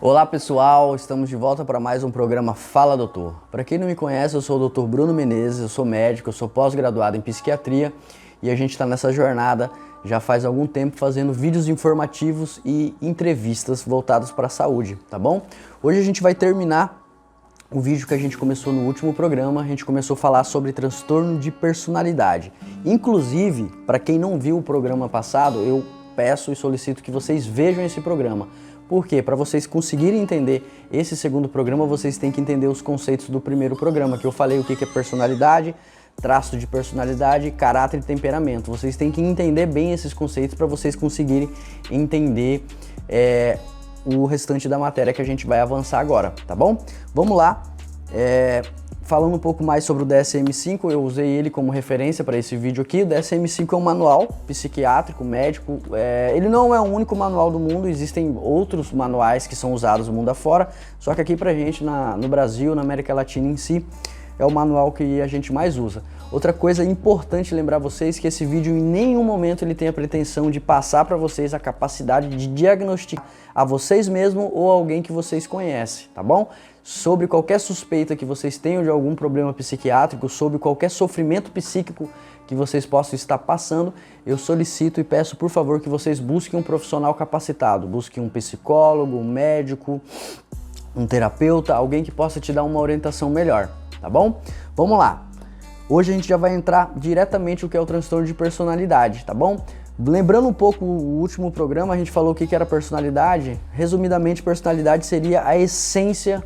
Olá pessoal, estamos de volta para mais um programa Fala Doutor. Para quem não me conhece, eu sou o Dr. Bruno Menezes, eu sou médico, eu sou pós-graduado em psiquiatria e a gente está nessa jornada já faz algum tempo fazendo vídeos informativos e entrevistas voltadas para a saúde, tá bom? Hoje a gente vai terminar o vídeo que a gente começou no último programa. A gente começou a falar sobre transtorno de personalidade. Inclusive, para quem não viu o programa passado, eu peço e solicito que vocês vejam esse programa. Por quê? Para vocês conseguirem entender esse segundo programa, vocês têm que entender os conceitos do primeiro programa, que eu falei o que é personalidade, traço de personalidade, caráter e temperamento. Vocês têm que entender bem esses conceitos para vocês conseguirem entender o restante da matéria que a gente vai avançar agora, tá bom? Vamos lá. Falando um pouco mais sobre o DSM-5, eu usei ele como referência para esse vídeo aqui. O DSM-5 é um manual psiquiátrico, médico. Ele não é o único manual do mundo, existem outros manuais que são usados no mundo afora, só que aqui pra gente, no Brasil, na América Latina em si, é o manual que a gente mais usa. Outra coisa importante lembrar vocês que esse vídeo em nenhum momento ele tem a pretensão de passar para vocês a capacidade de diagnosticar a vocês mesmos ou alguém que vocês conhecem, tá bom? Sobre qualquer suspeita que vocês tenham de algum problema psiquiátrico, sobre qualquer sofrimento psíquico que vocês possam estar passando, eu solicito e peço por favor que vocês busquem um profissional capacitado, busquem um psicólogo, um médico, um terapeuta, alguém que possa te dar uma orientação melhor, tá bom? Vamos lá. Hoje a gente já vai entrar diretamente no que é o transtorno de personalidade, tá bom? Lembrando um pouco o último programa, a gente falou o que era personalidade. Resumidamente, personalidade seria a essência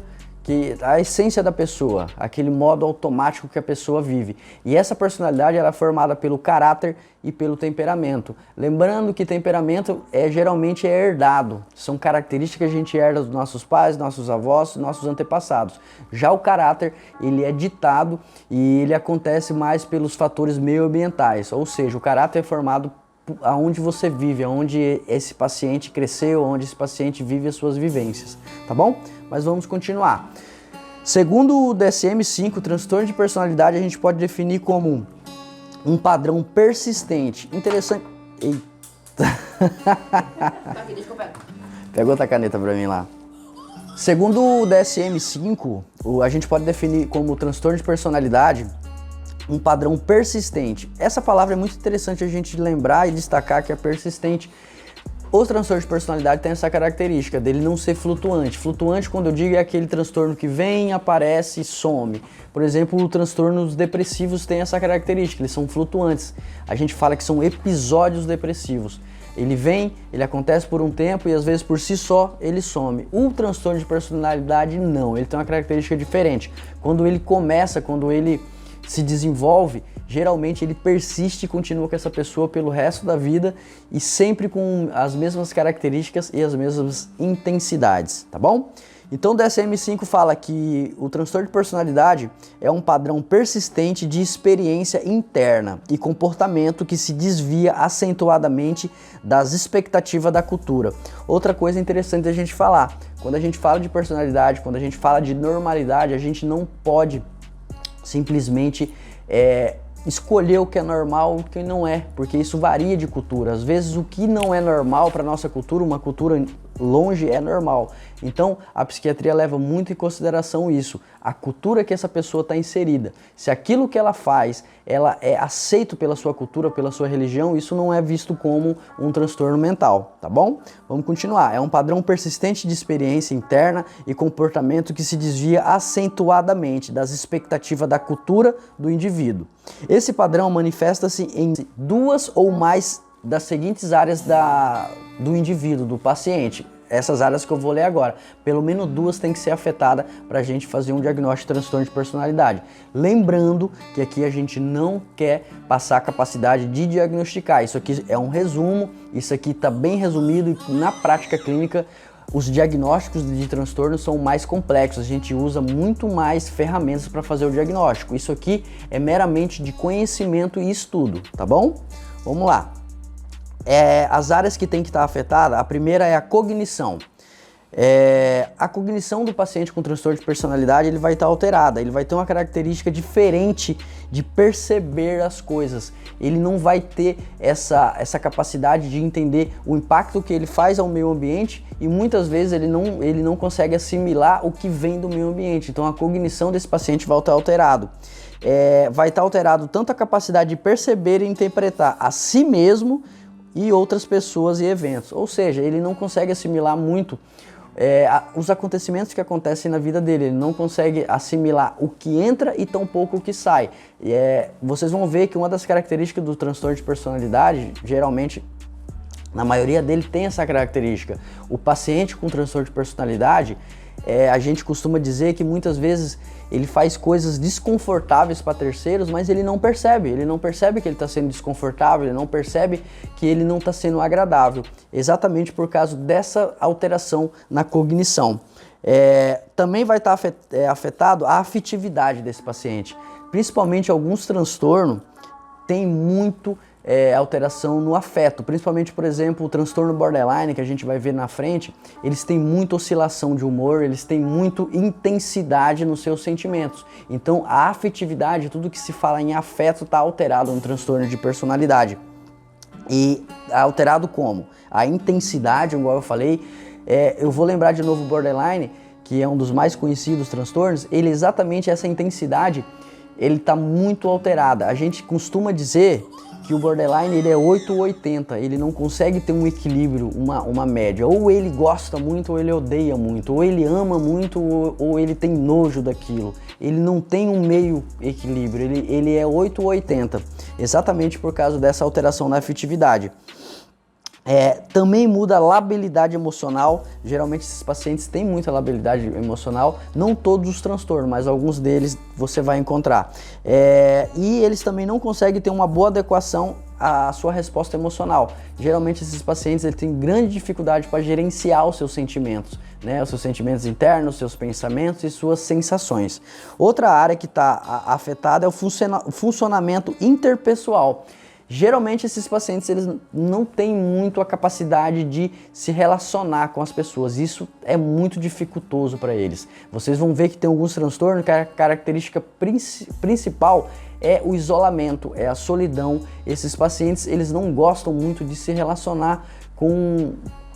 da pessoa, aquele modo automático que a pessoa vive. E essa personalidade ela é formada pelo caráter e pelo temperamento. Lembrando que temperamento geralmente é herdado, são características que a gente herda dos nossos pais, nossos avós, nossos antepassados. Já o caráter, ele é ditado e ele acontece mais pelos fatores meioambientais, ou seja, o caráter é formado aonde você vive, aonde esse paciente cresceu, onde esse paciente vive as suas vivências, tá bom? Mas vamos continuar. Segundo o DSM-5, transtorno de personalidade a gente pode definir como um padrão persistente. Interessante. Eita. Aqui, deixa que eu pego. Pega outra caneta pra mim lá. Segundo o DSM-5, a gente pode definir como transtorno de personalidade um padrão persistente. Essa palavra é muito interessante a gente lembrar e destacar que é persistente. O transtorno de personalidade tem essa característica dele não ser flutuante. Flutuante, quando eu digo, é aquele transtorno que vem, aparece e some. Por exemplo, os transtornos depressivos têm essa característica, eles são flutuantes. A gente fala que são episódios depressivos. Ele vem, ele acontece por um tempo e às vezes por si só ele some. O transtorno de personalidade não, ele tem uma característica diferente. Quando ele começa, quando ele se desenvolve, geralmente ele persiste e continua com essa pessoa pelo resto da vida e sempre com as mesmas características e as mesmas intensidades, tá bom? Então o DSM-5 fala que o transtorno de personalidade é um padrão persistente de experiência interna e comportamento que se desvia acentuadamente das expectativas da cultura. Outra coisa interessante a gente falar, quando a gente fala de personalidade, quando a gente fala de normalidade, a gente não pode simplesmente escolher o que é normal e o que não é, porque isso varia de cultura. Às vezes o que não é normal para nossa cultura, uma cultura longe, é normal. Então a psiquiatria leva muito em consideração isso, a cultura que essa pessoa está inserida. Se aquilo que ela faz, ela é aceito pela sua cultura, pela sua religião, isso não é visto como um transtorno mental, tá bom? Vamos continuar. É um padrão persistente de experiência interna e comportamento que se desvia acentuadamente das expectativas da cultura do indivíduo. Esse padrão manifesta-se em duas ou mais das seguintes áreas do indivíduo, do paciente. Essas áreas que eu vou ler agora. Pelo menos duas tem que ser afetada para a gente fazer um diagnóstico de transtorno de personalidade. Lembrando que aqui a gente não quer passar a capacidade de diagnosticar. Isso aqui é um resumo, isso aqui está bem resumido e na prática clínica os diagnósticos de transtorno são mais complexos, a gente usa muito mais ferramentas para fazer o diagnóstico. Isso aqui é meramente de conhecimento e estudo, tá bom? Vamos lá. As áreas que tem que estar afetadas, a primeira é a cognição. A cognição do paciente com transtorno de personalidade ele vai estar alterada, ele vai ter uma característica diferente de perceber as coisas. Ele não vai ter essa capacidade de entender o impacto que ele faz ao meio ambiente e muitas vezes ele não consegue assimilar o que vem do meio ambiente. Então a cognição desse paciente vai estar alterado. Vai estar alterado tanto a capacidade de perceber e interpretar a si mesmo e outras pessoas e eventos. Ou seja, ele não consegue assimilar muito os acontecimentos que acontecem na vida dele, ele não consegue assimilar o que entra e tampouco o que sai. Vocês vão ver que uma das características do transtorno de personalidade, geralmente, na maioria dele tem essa característica. O paciente com transtorno de personalidade, a gente costuma dizer que muitas vezes ele faz coisas desconfortáveis para terceiros, mas ele não percebe que ele está sendo desconfortável, ele não percebe que ele não está sendo agradável, exatamente por causa dessa alteração na cognição. Também vai estar afetado a afetividade desse paciente, principalmente alguns transtornos têm muito alteração no afeto, principalmente, por exemplo, o transtorno borderline, que a gente vai ver na frente, eles têm muita oscilação de humor, eles têm muita intensidade nos seus sentimentos. Então, a afetividade, tudo que se fala em afeto, está alterado no transtorno de personalidade. E alterado como? A intensidade, igual eu falei, eu vou lembrar de novo o borderline, que é um dos mais conhecidos transtornos, ele exatamente essa intensidade, ele está muito alterada. A gente costuma dizer que o borderline ele é 8 ou 80, ele não consegue ter um equilíbrio, uma média. Ou ele gosta muito ou ele odeia muito, ou ele ama muito ou ele tem nojo daquilo. Ele não tem um meio equilíbrio, ele é 8 ou 80, exatamente por causa dessa alteração na afetividade. Também muda a labilidade emocional, geralmente esses pacientes têm muita labilidade emocional, não todos os transtornos, mas alguns deles você vai encontrar. E eles também não conseguem ter uma boa adequação à sua resposta emocional. Geralmente esses pacientes eles têm grande dificuldade para gerenciar os seus sentimentos, né? Os seus sentimentos internos, os seus pensamentos e suas sensações. Outra área que está afetada é o funcionamento interpessoal. Geralmente esses pacientes eles não têm muito a capacidade de se relacionar com as pessoas, isso é muito dificultoso para eles. Vocês vão ver que tem alguns transtornos que a característica principal é o isolamento, é a solidão. Esses pacientes eles não gostam muito de se relacionar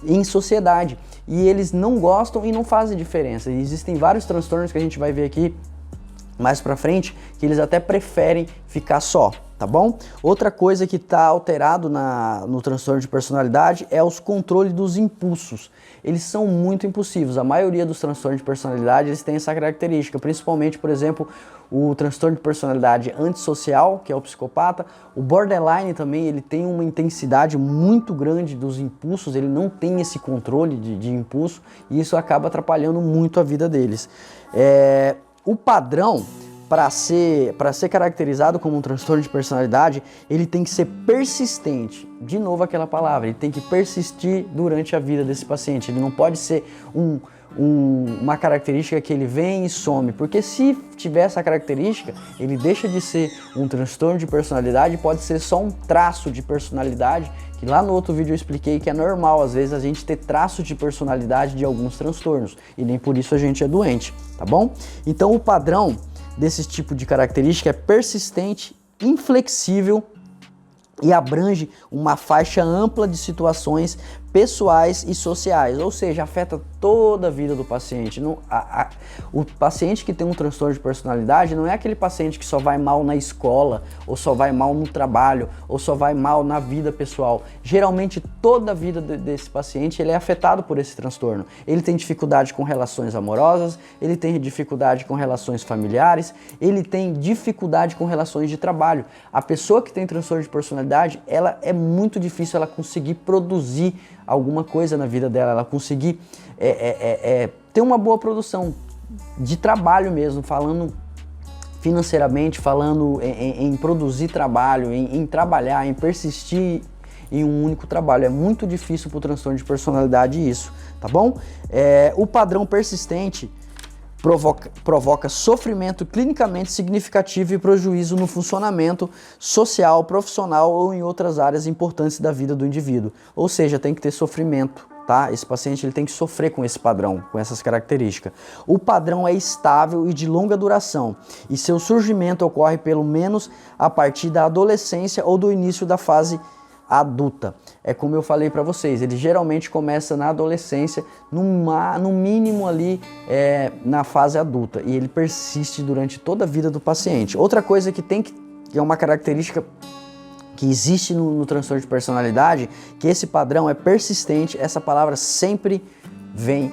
em sociedade e eles não gostam e não fazem diferença. E existem vários transtornos que a gente vai ver aqui mais pra frente que eles até preferem ficar só. Tá bom? Outra coisa que está alterado no transtorno de personalidade é os controles dos impulsos. Eles são muito impulsivos. A maioria dos transtornos de personalidade eles têm essa característica, principalmente, por exemplo, o transtorno de personalidade antissocial, que é o psicopata. O borderline também ele tem uma intensidade muito grande dos impulsos, ele não tem esse controle de impulso e isso acaba atrapalhando muito a vida deles. O padrão para ser caracterizado como um transtorno de personalidade, ele tem que ser persistente. De novo aquela palavra, ele tem que persistir durante a vida desse paciente. Ele não pode ser uma característica que ele vem e some, porque se tiver essa característica, ele deixa de ser um transtorno de personalidade, pode ser só um traço de personalidade, que lá no outro vídeo eu expliquei que é normal, às vezes, a gente ter traços de personalidade de alguns transtornos, e nem por isso a gente é doente, tá bom? Então o padrão desse tipo de característica é persistente, inflexível e abrange uma faixa ampla de situações pessoais e sociais, ou seja, afeta toda a vida do paciente. O paciente que tem um transtorno de personalidade não é aquele paciente que só vai mal na escola, ou só vai mal no trabalho, ou só vai mal na vida pessoal. Geralmente toda a vida desse paciente ele é afetado por esse transtorno. Ele tem dificuldade com relações amorosas, ele tem dificuldade com relações familiares, ele tem dificuldade com relações de trabalho. A pessoa que tem transtorno de personalidade, ela é muito difícil ela conseguir produzir alguma coisa na vida dela, ela conseguir ter uma boa produção de trabalho mesmo, falando financeiramente, falando em produzir trabalho, em trabalhar, em persistir em um único trabalho. É muito difícil para o transtorno de personalidade isso, tá bom? O padrão persistente provoca sofrimento clinicamente significativo e prejuízo no funcionamento social, profissional ou em outras áreas importantes da vida do indivíduo. Ou seja, tem que ter sofrimento tá? Esse paciente ele tem que sofrer com esse padrão, com essas características. O padrão é estável e de longa duração, e seu surgimento ocorre pelo menos a partir da adolescência ou do início da fase adulta. É como eu falei para vocês, ele geralmente começa na adolescência, no mínimo ali na fase adulta, e ele persiste durante toda a vida do paciente. Outra coisa que é uma característica que existe no transtorno de personalidade, que esse padrão é persistente. Essa palavra sempre vem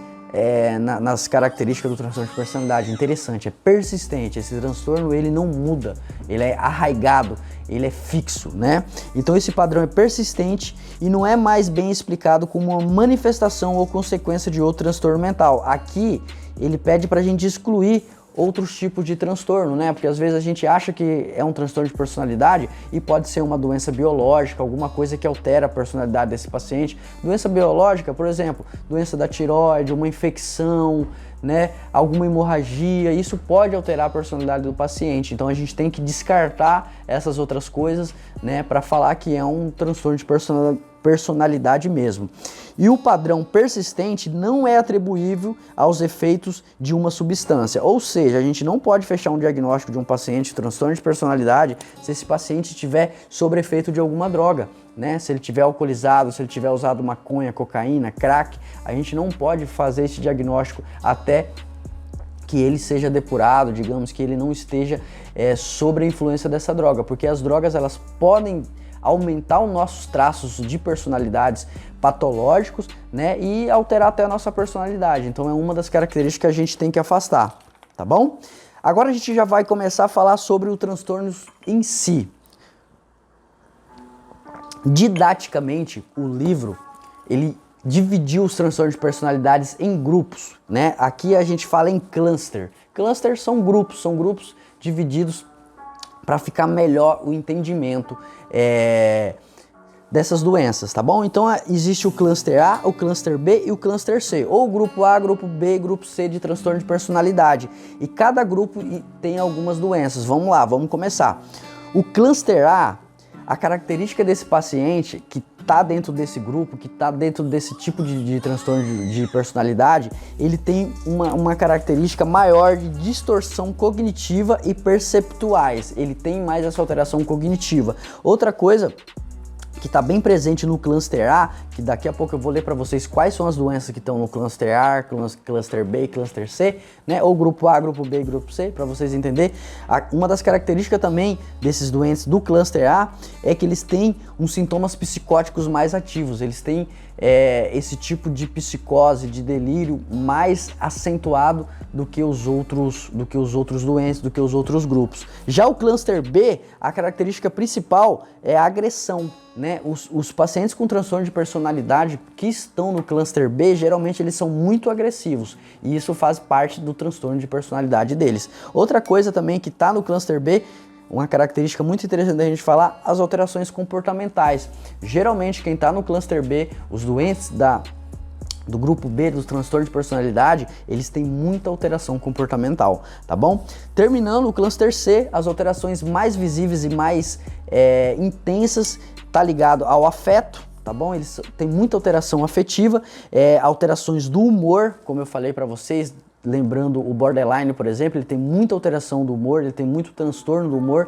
nas características do transtorno de personalidade. Interessante, é persistente. Esse transtorno ele não muda, ele é arraigado, ele é fixo, né? Então esse padrão é persistente e não é mais bem explicado como uma manifestação ou consequência de outro transtorno mental. Aqui ele pede para a gente excluir outros tipos de transtorno, né? Porque às vezes a gente acha que é um transtorno de personalidade e pode ser uma doença biológica, alguma coisa que altera a personalidade desse paciente. Doença biológica, por exemplo, doença da tireoide, uma infecção, né? Alguma hemorragia, isso pode alterar a personalidade do paciente. Então a gente tem que descartar essas outras coisas, né? Para falar que é um transtorno de personalidade mesmo. E o padrão persistente não é atribuível aos efeitos de uma substância, ou seja, a gente não pode fechar um diagnóstico de um paciente de transtorno de personalidade se esse paciente estiver sob efeito de alguma droga, né? Se ele estiver alcoolizado, se ele tiver usado maconha, cocaína, crack, a gente não pode fazer esse diagnóstico até que ele seja depurado, digamos que ele não esteja sob a influência dessa droga, porque as drogas elas podem aumentar os nossos traços de personalidades patológicos, né, e alterar até a nossa personalidade. Então é uma das características que a gente tem que afastar, tá bom? Agora a gente já vai começar a falar sobre o transtorno em si. Didaticamente, o livro, ele dividiu os transtornos de personalidades em grupos, né? Aqui a gente fala em cluster. Clusters são grupos divididos para ficar melhor o entendimento dessas doenças, tá bom? Então existe o cluster A, o cluster B e o cluster C, ou grupo A, grupo B, grupo C de transtorno de personalidade. E cada grupo tem algumas doenças. Vamos lá, vamos começar. O cluster A, a característica desse paciente que está dentro desse grupo, que está dentro desse tipo de transtorno de personalidade, ele tem uma característica maior de distorção cognitiva e perceptuais. Ele tem mais essa alteração cognitiva. Outra coisa que está bem presente no cluster A, que daqui a pouco eu vou ler para vocês quais são as doenças que estão no cluster A, cluster B e cluster C, né? Ou grupo A, grupo B e grupo C, para vocês entenderem. Uma das características também desses doentes do cluster A é que eles têm uns sintomas psicóticos mais ativos, eles têm esse tipo de psicose, de delírio mais acentuado do que os outros doentes, do que os outros grupos. Já o cluster B, a característica principal é a agressão, né? Os pacientes com transtorno de personalidade que estão no cluster B, geralmente eles são muito agressivos, e isso faz parte do transtorno de personalidade deles. Outra coisa também que está no cluster B, uma característica muito interessante da gente falar, as alterações comportamentais. Geralmente quem está no cluster B, os doentes do grupo B, dos transtornos de personalidade, eles têm muita alteração comportamental, tá bom? Terminando o cluster C, as alterações mais visíveis e mais intensas tá ligado ao afeto, tá bom? Eles têm muita alteração afetiva, alterações do humor, como eu falei para vocês. Lembrando o borderline, por exemplo, ele tem muita alteração do humor, ele tem muito transtorno do humor.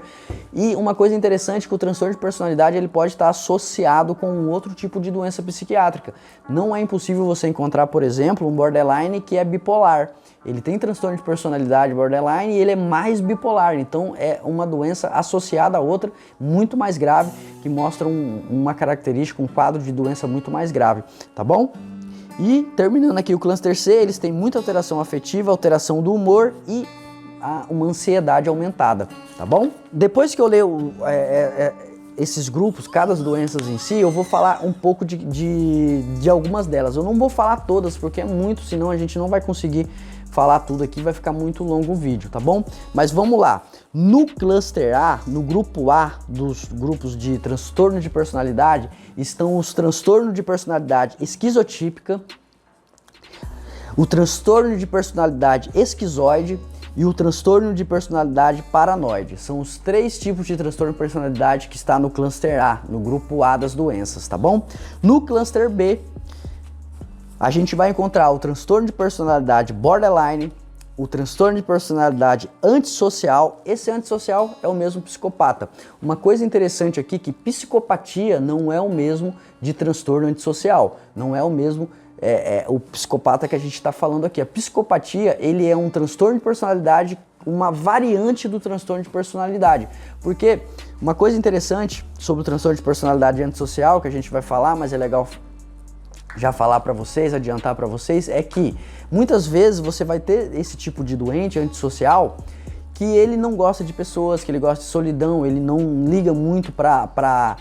E uma coisa interessante é que o transtorno de personalidade ele pode estar associado com um outro tipo de doença psiquiátrica. Não é impossível você encontrar, por exemplo, um borderline que é bipolar. Ele tem transtorno de personalidade borderline e ele é mais bipolar. Então é uma doença associada a outra, muito mais grave, que mostra uma característica, um quadro de doença muito mais grave, tá bom? E terminando aqui o cluster C, eles têm muita alteração afetiva, alteração do humor e uma ansiedade aumentada, tá bom? Depois que eu ler esses grupos, cada doença em si, eu vou falar um pouco de algumas delas. Eu não vou falar todas porque é muito, senão a gente não vai conseguir falar tudo aqui, vai ficar muito longo o vídeo, tá bom? Mas vamos lá. No cluster A, no grupo A dos grupos de transtorno de personalidade, estão os transtornos de personalidade esquizotípica, o transtorno de personalidade esquizoide e o transtorno de personalidade paranoide. São os três tipos de transtorno de personalidade que está no cluster A, no grupo A das doenças, tá bom? No cluster B, A gente vai encontrar o transtorno de personalidade borderline, o transtorno de personalidade antissocial. Esse antissocial é o mesmo psicopata. Uma coisa interessante aqui é que psicopatia não é o mesmo de transtorno antissocial. Não é o mesmo o psicopata que a gente está falando aqui. A psicopatia, ele é um transtorno de personalidade, uma variante do transtorno de personalidade. Porque uma coisa interessante sobre o transtorno de personalidade antissocial, que a gente vai falar, mas é legal já falar para vocês, adiantar para vocês, é que muitas vezes você vai ter esse tipo de doente antissocial que ele não gosta de pessoas, que ele gosta de solidão, ele não liga muito para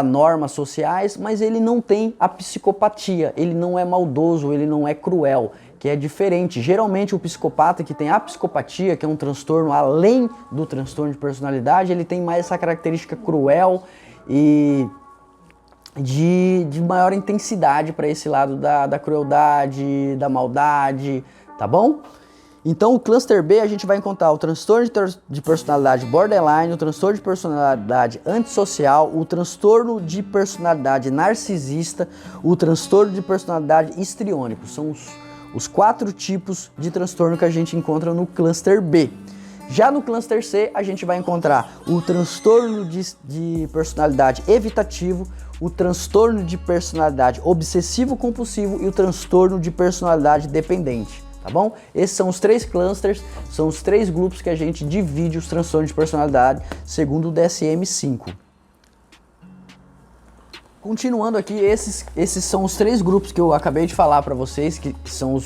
normas sociais, mas ele não tem a psicopatia, ele não é maldoso, ele não é cruel, que é diferente. Geralmente o psicopata que tem a psicopatia, que é um transtorno além do transtorno de personalidade, ele tem mais essa característica cruel e de maior intensidade para esse lado da crueldade, da maldade, tá bom? Então o cluster B a gente vai encontrar o transtorno de personalidade borderline, o transtorno de personalidade antissocial, o transtorno de personalidade narcisista, o transtorno de personalidade histriônico. São os 4 tipos de transtorno que a gente encontra no cluster B. Já no cluster C, a gente vai encontrar o transtorno de personalidade evitativo, o transtorno de personalidade obsessivo-compulsivo e o transtorno de personalidade dependente, tá bom? Esses são os 3 clusters, são os 3 grupos que a gente divide os transtornos de personalidade segundo o DSM-5. Continuando aqui, esses são os 3 grupos que eu acabei de falar para vocês, que são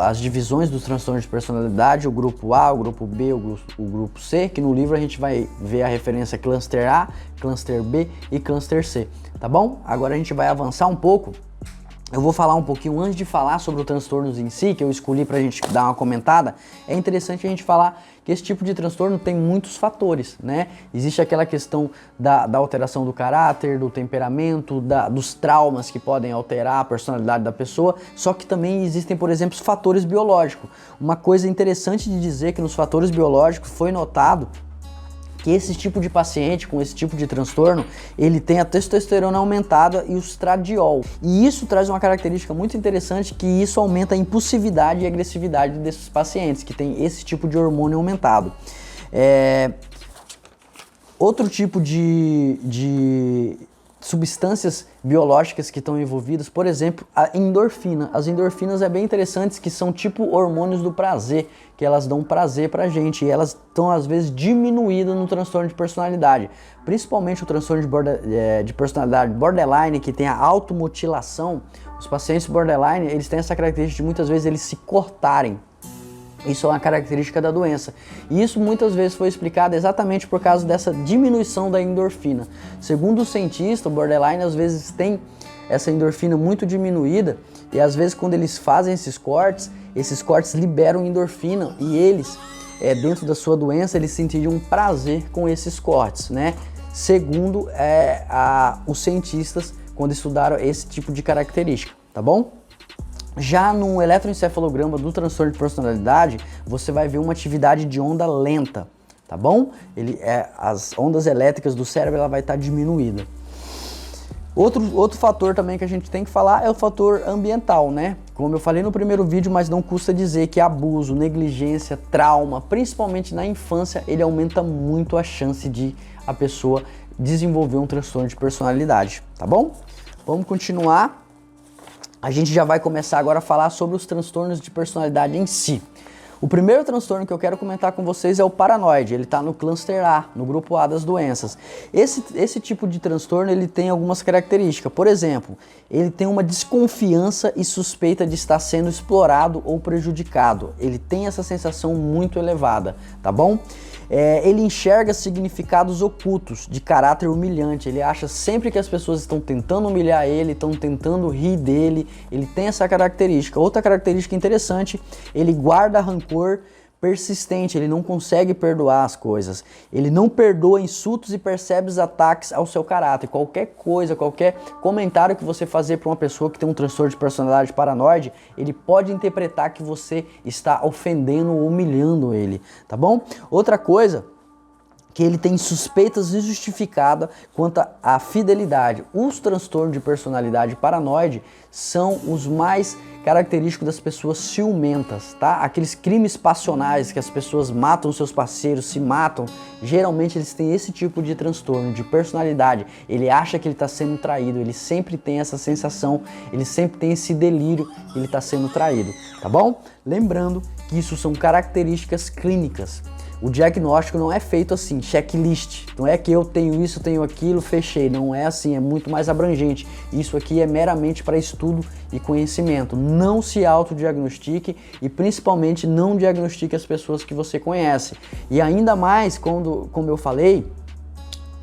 as divisões dos transtornos de personalidade, o grupo A, o grupo B, o grupo C, que no livro a gente vai ver a referência cluster A, cluster B e cluster C, tá bom? Agora a gente vai avançar um pouco. Eu vou falar um pouquinho, antes de falar sobre os transtornos em si, que eu escolhi pra gente dar uma comentada, é interessante a gente falar que esse tipo de transtorno tem muitos fatores, né? Existe aquela questão da alteração do caráter, do temperamento, dos traumas que podem alterar a personalidade da pessoa, só que também existem, por exemplo, os fatores biológicos. Uma coisa interessante de dizer é que nos fatores biológicos foi notado que esse tipo de paciente com esse tipo de transtorno, ele tem a testosterona aumentada e o estradiol. E isso traz uma característica muito interessante, que isso aumenta a impulsividade e agressividade desses pacientes, que tem esse tipo de hormônio aumentado. Outro tipo de substâncias biológicas que estão envolvidas, por exemplo, a endorfina. As endorfinas é bem interessantes, que são tipo hormônios do prazer, que elas dão prazer pra gente, e elas estão às vezes diminuídas no transtorno de personalidade, principalmente o transtorno de personalidade borderline, que tem a automutilação. Os pacientes borderline, eles têm essa característica de muitas vezes eles se cortarem. Isso é uma característica da doença. E isso muitas vezes foi explicado exatamente por causa dessa diminuição da endorfina. Segundo o cientista, o borderline às vezes tem essa endorfina muito diminuída, e às vezes quando eles fazem esses cortes liberam endorfina, e eles, dentro da sua doença, eles sentiriam prazer com esses cortes, né? Segundo os cientistas, quando estudaram esse tipo de característica, tá bom? Já no eletroencefalograma do transtorno de personalidade, você vai ver uma atividade de onda lenta, tá bom? As ondas elétricas do cérebro ela vai estar diminuída. Outro fator também que a gente tem que falar é o fator ambiental, né? Como eu falei no primeiro vídeo, mas não custa dizer que abuso, negligência, trauma, principalmente na infância, ele aumenta muito a chance de a pessoa desenvolver um transtorno de personalidade, tá bom? Vamos continuar. A gente já vai começar agora a falar sobre os transtornos de personalidade em si. O primeiro transtorno que eu quero comentar com vocês é o paranoide. Ele está no cluster A, no grupo A das doenças. Esse tipo de transtorno ele tem algumas características. Por exemplo, ele tem uma desconfiança e suspeita de estar sendo explorado ou prejudicado. Ele tem essa sensação muito elevada, tá bom? Ele enxerga significados ocultos de caráter humilhante. Ele acha sempre que as pessoas estão tentando humilhar ele, estão tentando rir dele. Ele tem essa característica. Outra característica interessante, ele guarda rancor persistente, ele não consegue perdoar as coisas. Ele não perdoa insultos e percebe os ataques ao seu caráter. Qualquer coisa, qualquer comentário que você fazer para uma pessoa que tem um transtorno de personalidade paranoide, ele pode interpretar que você está ofendendo ou humilhando ele, tá bom? Outra coisa que ele tem suspeitas injustificadas quanto à fidelidade. Os transtornos de personalidade paranoide são os mais característicos das pessoas ciumentas, tá? Aqueles crimes passionais que as pessoas matam seus parceiros, se matam, geralmente eles têm esse tipo de transtorno de personalidade. Ele acha que ele está sendo traído, ele sempre tem essa sensação, ele sempre tem esse delírio que ele está sendo traído, tá bom? Lembrando que isso são características clínicas. O diagnóstico não é feito assim, checklist. Não é que eu tenho isso, tenho aquilo, fechei. Não é assim, é muito mais abrangente. Isso aqui é meramente para estudo e conhecimento. Não se autodiagnostique e principalmente não diagnostique as pessoas que você conhece. E ainda mais, como eu falei,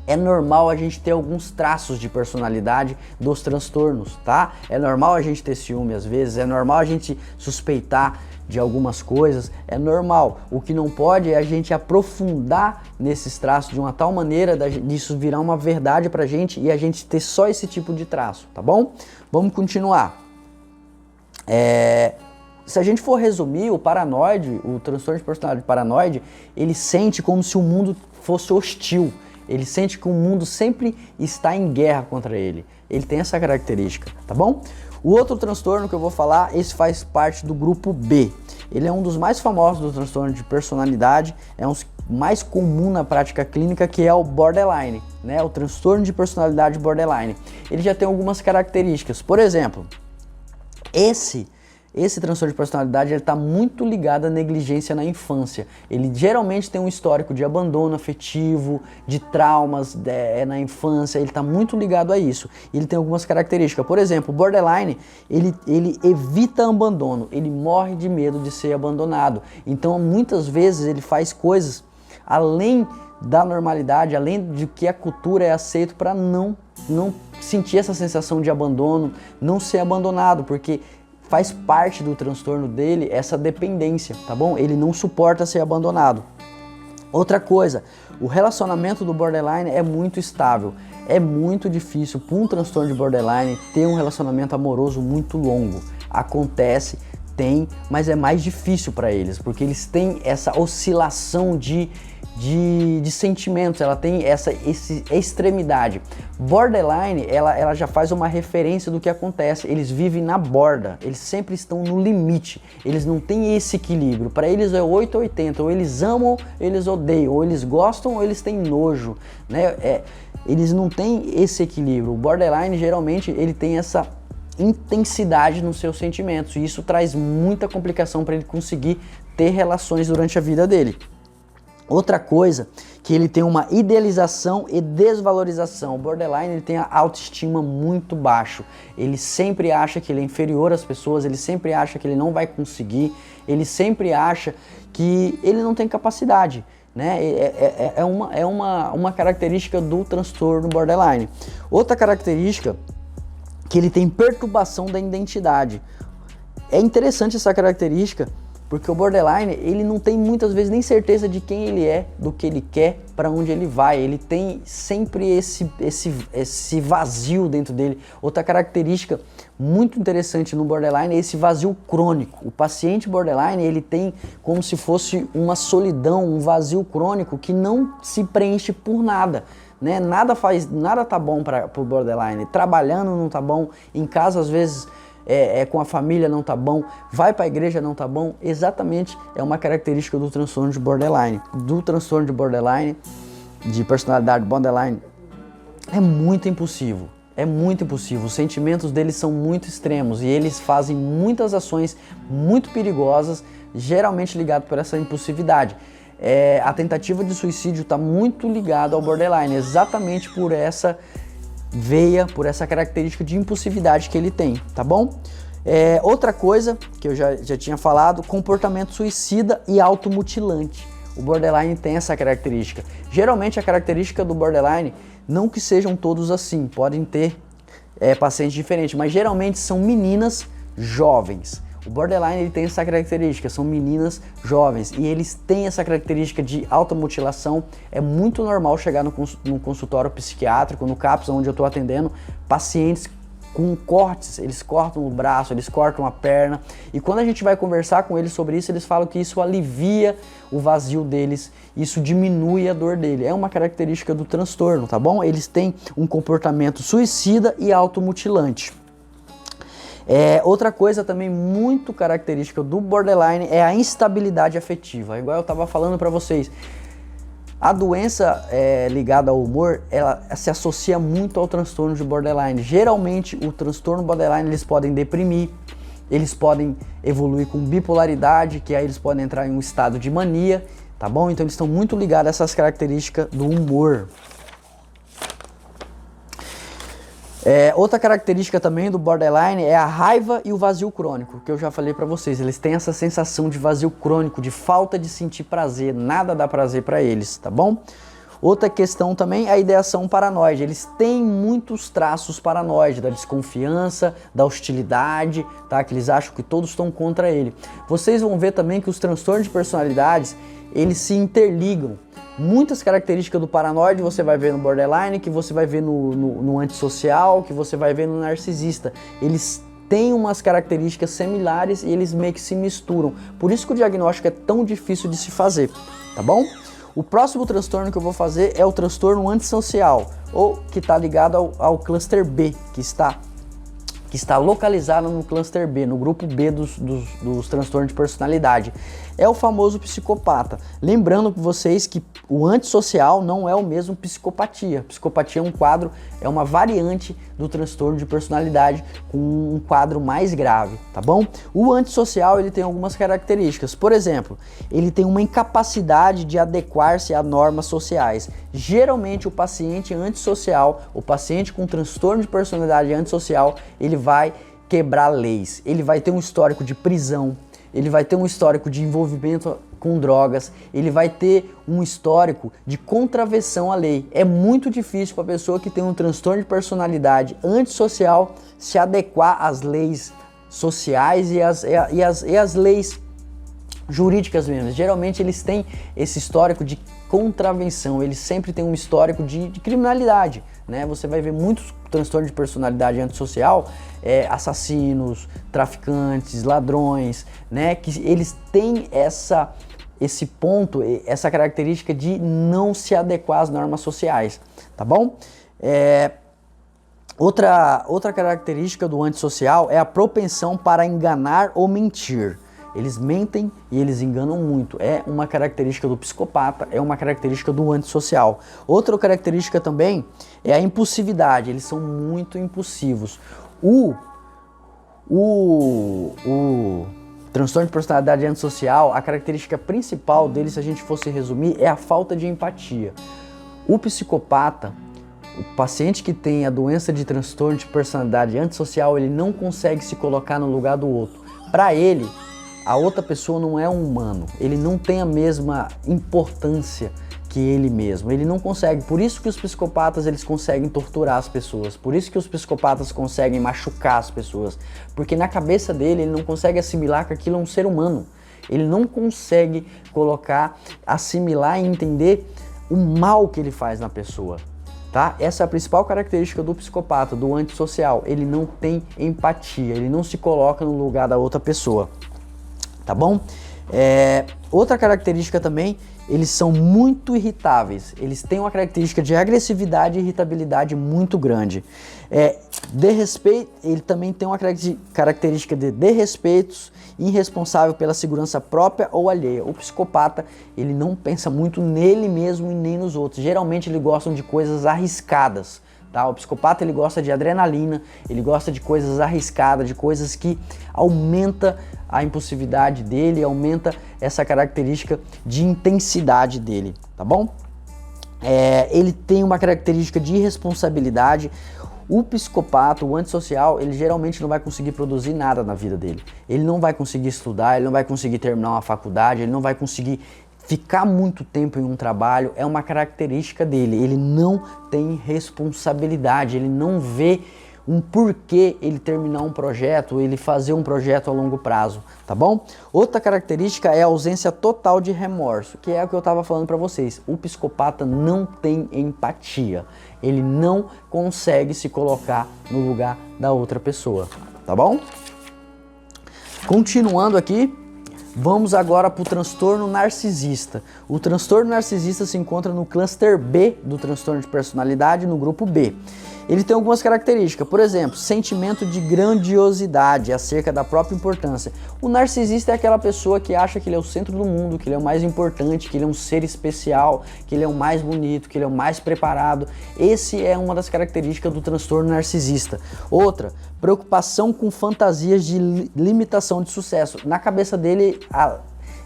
é normal a gente ter alguns traços de personalidade dos transtornos, tá? É normal a gente ter ciúme às vezes, é normal a gente suspeitar de algumas coisas, é normal. O que não pode é a gente aprofundar nesses traços de uma tal maneira disso virar uma verdade pra gente e a gente ter só esse tipo de traço, tá bom? Vamos continuar. Se a gente for resumir, o paranoide, o transtorno de personalidade paranoide, ele sente como se o mundo fosse hostil. Ele sente que o mundo sempre está em guerra contra ele. Ele tem essa característica, tá bom? O outro transtorno que eu vou falar, esse faz parte do grupo B. Ele é um dos mais famosos do transtorno de personalidade, é um dos mais comum na prática clínica, que é o borderline, né? O transtorno de personalidade borderline. Ele já tem algumas características. Por exemplo, esse transtorno de personalidade está muito ligado à negligência na infância. Ele geralmente tem um histórico de abandono afetivo, de traumas na infância, ele está muito ligado a isso. Ele tem algumas características. Por exemplo, o borderline, ele evita abandono, ele morre de medo de ser abandonado. Então, muitas vezes, ele faz coisas além da normalidade, além de que a cultura é aceito para não sentir essa sensação de abandono, não ser abandonado, porque faz parte do transtorno dele essa dependência, tá bom? Ele não suporta ser abandonado. Outra coisa, o relacionamento do borderline é muito estável. É muito difícil para um transtorno de borderline ter um relacionamento amoroso muito longo. Acontece, tem, mas é mais difícil para eles, porque eles têm essa oscilação de sentimentos, ela tem essa extremidade. Borderline, ela já faz uma referência do que acontece, eles vivem na borda, eles sempre estão no limite, eles não têm esse equilíbrio. Para eles é 8 ou 80, ou eles amam, ou eles odeiam, ou eles gostam, ou eles têm nojo, né? Eles não têm esse equilíbrio. O borderline, geralmente, ele tem essa intensidade nos seus sentimentos, e isso traz muita complicação para ele conseguir ter relações durante a vida dele. Outra coisa, que ele tem uma idealização e desvalorização. O borderline, ele tem a autoestima muito baixo. Ele sempre acha que ele é inferior às pessoas, ele sempre acha que ele não vai conseguir, ele sempre acha que ele não tem capacidade, né? É uma característica do transtorno borderline. Outra característica, que ele tem perturbação da identidade. É interessante essa característica, porque o borderline, ele não tem muitas vezes nem certeza de quem ele é, do que ele quer, para onde ele vai. Ele tem sempre esse vazio dentro dele. Outra característica muito interessante no borderline é esse vazio crônico. O paciente borderline, ele tem como se fosse uma solidão, um vazio crônico que não se preenche por nada, né? Nada tá bom para o borderline. Trabalhando não tá bom, em casa às vezes com a família não tá bom, vai para a igreja não tá bom. Exatamente, é uma característica do transtorno de borderline. Do transtorno de borderline, de personalidade borderline, é muito impulsivo. É muito impulsivo, os sentimentos deles são muito extremos e eles fazem muitas ações muito perigosas, geralmente ligado por essa impulsividade. A tentativa de suicídio está muito ligada ao borderline, exatamente por essa veia, por essa característica de impulsividade que ele tem, tá bom? Outra coisa que eu já tinha falado, comportamento suicida e automutilante. O borderline tem essa característica. Geralmente a característica do borderline, não que sejam todos assim, podem ter pacientes diferentes, mas geralmente são meninas jovens. O borderline, ele tem essa característica, são meninas jovens e eles têm essa característica de automutilação. É muito normal chegar no consultório psiquiátrico, no CAPS, onde eu estou atendendo, pacientes com cortes, eles cortam o braço, eles cortam a perna, e quando a gente vai conversar com eles sobre isso, eles falam que isso alivia o vazio deles, isso diminui a dor dele. É uma característica do transtorno, tá bom? Eles têm um comportamento suicida e automutilante. Outra coisa também muito característica do borderline é a instabilidade afetiva. Igual eu estava falando para vocês, a doença ligada ao humor, ela se associa muito ao transtorno de borderline. Geralmente o transtorno borderline eles podem deprimir, eles podem evoluir com bipolaridade, que aí eles podem entrar em um estado de mania, tá bom? Então eles estão muito ligados a essas características do humor. Outra característica também do borderline é a raiva e o vazio crônico, que eu já falei pra vocês. Eles têm essa sensação de vazio crônico, de falta de sentir prazer, nada dá prazer pra eles, tá bom? Outra questão também é a ideação paranoide. Eles têm muitos traços paranoide, da desconfiança, da hostilidade, tá? Que eles acham que todos estão contra ele. Vocês vão ver também que os transtornos de personalidades, eles se interligam. Muitas características do paranoide você vai ver no borderline, que você vai ver no antissocial, que você vai ver no narcisista. Eles têm umas características similares e eles meio que se misturam. Por isso que o diagnóstico é tão difícil de se fazer, tá bom? O próximo transtorno que eu vou fazer é o transtorno antissocial, ou que está ligado ao cluster B, que está localizado no cluster B, no grupo B dos transtornos de personalidade. É o famoso psicopata. Lembrando para vocês que o antissocial não é o mesmo psicopatia. Psicopatia é um quadro, é uma variante do transtorno de personalidade com um quadro mais grave, tá bom? O antissocial ele tem algumas características. Por exemplo, ele tem uma incapacidade de adequar-se a normas sociais. Geralmente o paciente antissocial, o paciente com transtorno de personalidade antissocial, ele vai quebrar leis, ele vai ter um histórico de prisão, ele vai ter um histórico de envolvimento com drogas, ele vai ter um histórico de contravenção à lei. É muito difícil para a pessoa que tem um transtorno de personalidade antissocial se adequar às leis sociais e às leis jurídicas mesmo. Geralmente eles têm esse histórico de contravenção, eles sempre têm um histórico de criminalidade, né? Você vai ver muitos transtornos de personalidade antissocial, assassinos, traficantes, ladrões, né? Que eles têm esse ponto, essa característica de não se adequar às normas sociais, tá bom? Outra característica do antissocial é a propensão para enganar ou mentir. Eles mentem e eles enganam muito. É uma característica do psicopata, é uma característica do antissocial. Outra característica também é a impulsividade. Eles são muito impulsivos. O transtorno de personalidade antissocial, a característica principal dele, se a gente fosse resumir, é a falta de empatia. O psicopata, o paciente que tem a doença de transtorno de personalidade antissocial, ele não consegue se colocar no lugar do outro. Para ele, a outra pessoa não é um humano, ele não tem a mesma importância que ele mesmo, ele não consegue. Por isso que os psicopatas eles conseguem torturar as pessoas, por isso que os psicopatas conseguem machucar as pessoas, porque na cabeça dele ele não consegue assimilar que aquilo é um ser humano, ele não consegue assimilar e entender o mal que ele faz na pessoa. Tá? Essa é a principal característica do psicopata, do antissocial, ele não tem empatia, ele não se coloca no lugar da outra pessoa. Tá bom? Outra característica também, eles são muito irritáveis. Eles têm uma característica de agressividade e irritabilidade muito grande. Desrespeito, ele também tem uma característica de desrespeitos, irresponsável pela segurança própria ou alheia. O psicopata, ele não pensa muito nele mesmo e nem nos outros. Geralmente eles gostam de coisas arriscadas. Tá? O psicopata ele gosta de adrenalina, ele gosta de coisas arriscadas, de coisas que aumenta a impulsividade dele, aumenta essa característica de intensidade dele, tá bom? Ele tem uma característica de irresponsabilidade. O psicopata, o antissocial, ele geralmente não vai conseguir produzir nada na vida dele. Ele não vai conseguir estudar, ele não vai conseguir terminar uma faculdade, ele não vai conseguir ficar muito tempo em um trabalho. É uma característica dele, ele não tem responsabilidade, ele não vê um porquê ele terminar um projeto, ele fazer um projeto a longo prazo, tá bom? Outra característica é a ausência total de remorso, que é o que eu estava falando para vocês. O psicopata não tem empatia, ele não consegue se colocar no lugar da outra pessoa, tá bom? Continuando aqui, vamos agora para o transtorno narcisista. O transtorno narcisista se encontra no cluster B do transtorno de personalidade, no grupo B. Ele tem algumas características, por exemplo, sentimento de grandiosidade acerca da própria importância. O narcisista é aquela pessoa que acha que ele é o centro do mundo, que ele é o mais importante, que ele é um ser especial, que ele é o mais bonito, que ele é o mais preparado. Esse é uma das características do transtorno narcisista. Outra, preocupação com fantasias de limitação de sucesso. Na cabeça dele,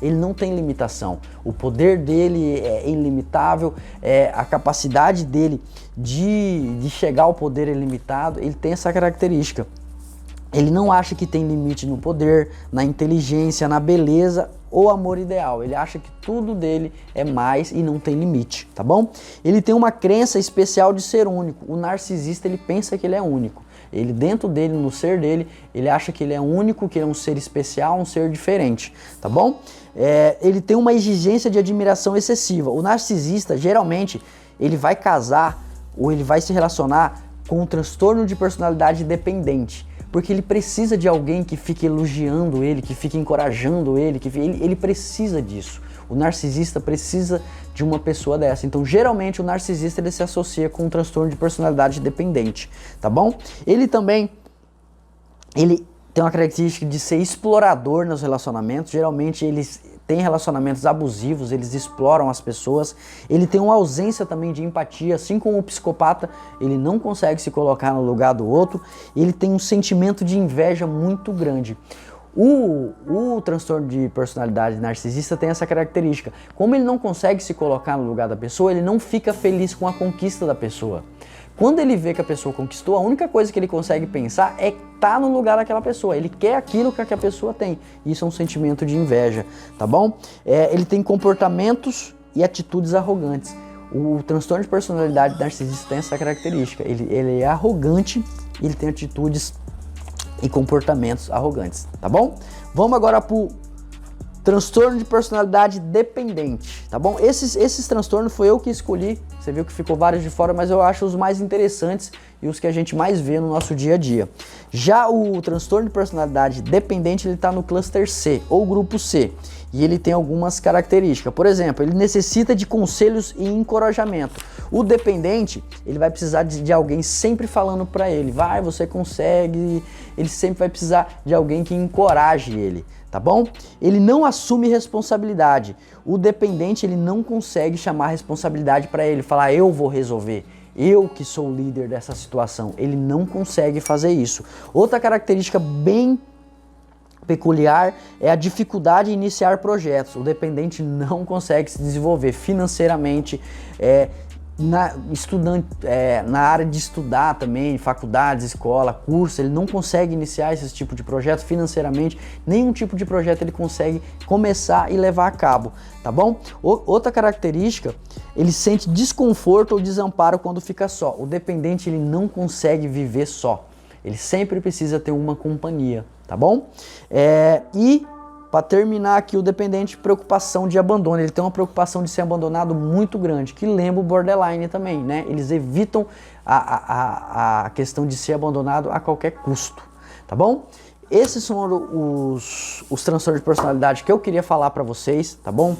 ele não tem limitação, o poder dele é ilimitável, a capacidade dele de chegar ao poder é ilimitado, ele tem essa característica. Ele não acha que tem limite no poder, na inteligência, na beleza ou amor ideal. Ele acha que tudo dele é mais e não tem limite, tá bom? Ele tem uma crença especial de ser único. O narcisista, ele pensa que ele é único. Ele, dentro dele, no ser dele, ele acha que ele é único, que ele é um ser especial, um ser diferente, tá bom? Ele tem uma exigência de admiração excessiva. O narcisista, geralmente, ele vai casar ou ele vai se relacionar com um transtorno de personalidade dependente, porque ele precisa de alguém que fique elogiando ele, que fique encorajando ele, ele precisa disso. O narcisista precisa de uma pessoa dessa. Então, geralmente, o narcisista ele se associa com um transtorno de personalidade dependente, tá bom? Ele também, ele tem uma característica de ser explorador nos relacionamentos. Geralmente, eles têm relacionamentos abusivos, eles exploram as pessoas. Ele tem uma ausência também de empatia, assim como o psicopata, ele não consegue se colocar no lugar do outro. Ele tem um sentimento de inveja muito grande. O transtorno de personalidade narcisista tem essa característica. Como ele não consegue se colocar no lugar da pessoa, ele não fica feliz com a conquista da pessoa. Quando ele vê que a pessoa conquistou, a única coisa que ele consegue pensar é estar no lugar daquela pessoa. Ele quer aquilo que a pessoa tem. Isso é um sentimento de inveja, tá bom? Ele tem comportamentos e atitudes arrogantes. O transtorno de personalidade narcisista tem essa característica. Ele é arrogante e ele tem atitudes e comportamentos arrogantes, tá bom? Vamos agora pro transtorno de personalidade dependente, tá bom? Esses transtornos foi eu que escolhi, você viu que ficou vários de fora, mas eu acho os mais interessantes e os que a gente mais vê no nosso dia a dia. Já o transtorno de personalidade dependente, ele tá no cluster C, ou grupo C, e ele tem algumas características. Por exemplo, ele necessita de conselhos e encorajamento. O dependente, ele vai precisar de alguém sempre falando para ele, vai, você consegue, ele sempre vai precisar de alguém que encoraje ele, tá bom? Ele não assume responsabilidade. O dependente, ele não consegue chamar responsabilidade para ele, falar eu vou resolver, eu que sou o líder dessa situação. Ele não consegue fazer isso. Outra característica bem peculiar é a dificuldade em iniciar projetos. O dependente não consegue se desenvolver financeiramente, na área de estudar também, faculdades, escola, curso, ele não consegue iniciar esse tipo de projeto financeiramente, nenhum tipo de projeto ele consegue começar e levar a cabo, tá bom? Outra característica, ele sente desconforto ou desamparo quando fica só. O dependente, ele não consegue viver só, ele sempre precisa ter uma companhia, tá bom? E para terminar aqui, o dependente, preocupação de abandono. Ele tem uma preocupação de ser abandonado muito grande, que lembra o borderline também, né? Eles evitam a questão de ser abandonado a qualquer custo, tá bom? Esses são os transtornos de personalidade que eu queria falar para vocês, tá bom?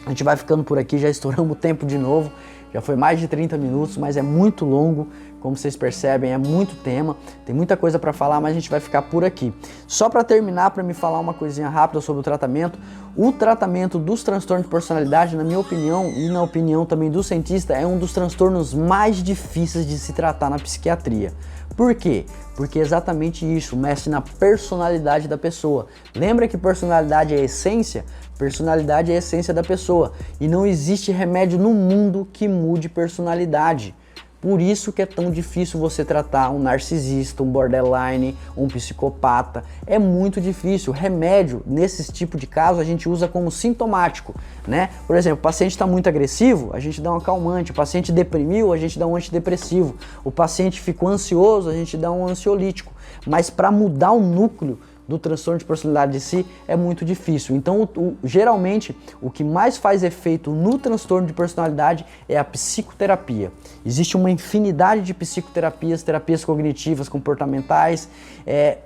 A gente vai ficando por aqui, já estouramos o tempo de novo. Já foi mais de 30 minutos, mas é muito longo, como vocês percebem, é muito tema, tem muita coisa para falar, mas a gente vai ficar por aqui. Só para terminar, para me falar uma coisinha rápida sobre o tratamento dos transtornos de personalidade, na minha opinião e na opinião também do cientista, é um dos transtornos mais difíceis de se tratar na psiquiatria. Por quê? Porque é exatamente isso, mexe na personalidade da pessoa. Lembra que personalidade é a essência? Personalidade é a essência da pessoa. E não existe remédio no mundo que mude personalidade. Por isso que é tão difícil você tratar um narcisista, um borderline, um psicopata. É muito difícil. Remédio, nesse tipo de caso, a gente usa como sintomático, né? Por exemplo, o paciente está muito agressivo, a gente dá um acalmante. O paciente deprimiu, a gente dá um antidepressivo. O paciente ficou ansioso, a gente dá um ansiolítico. Mas para mudar o núcleo do transtorno de personalidade de si é muito difícil. Então, geralmente, o que mais faz efeito no transtorno de personalidade é a psicoterapia. Existe uma infinidade de psicoterapias, terapias cognitivas, comportamentais,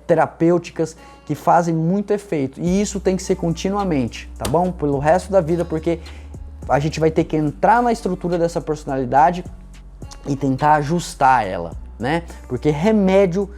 terapêuticas, que fazem muito efeito. E isso tem que ser continuamente, tá bom? Pelo resto da vida, porque a gente vai ter que entrar na estrutura dessa personalidade e tentar ajustar ela, né? Porque remédio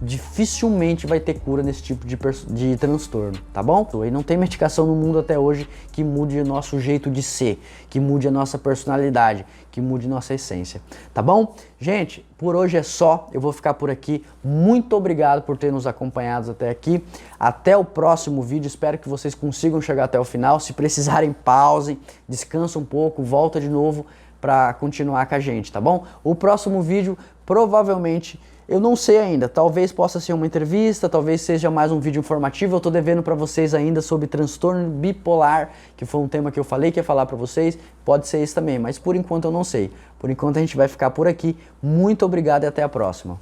dificilmente vai ter cura nesse tipo de transtorno, tá bom? E não tem medicação no mundo até hoje que mude o nosso jeito de ser, que mude a nossa personalidade, que mude nossa essência, tá bom? Gente, por hoje é só, eu vou ficar por aqui. Muito obrigado por ter nos acompanhado até aqui. Até o próximo vídeo, espero que vocês consigam chegar até o final. Se precisarem, pausem, descansa um pouco, volta de novo para continuar com a gente, tá bom? O próximo vídeo, provavelmente, eu não sei ainda, talvez possa ser uma entrevista, talvez seja mais um vídeo informativo. Eu tô devendo para vocês ainda sobre transtorno bipolar, que foi um tema que eu falei que ia falar para vocês. Pode ser isso também, mas por enquanto eu não sei. Por enquanto a gente vai ficar por aqui. Muito obrigado e até a próxima.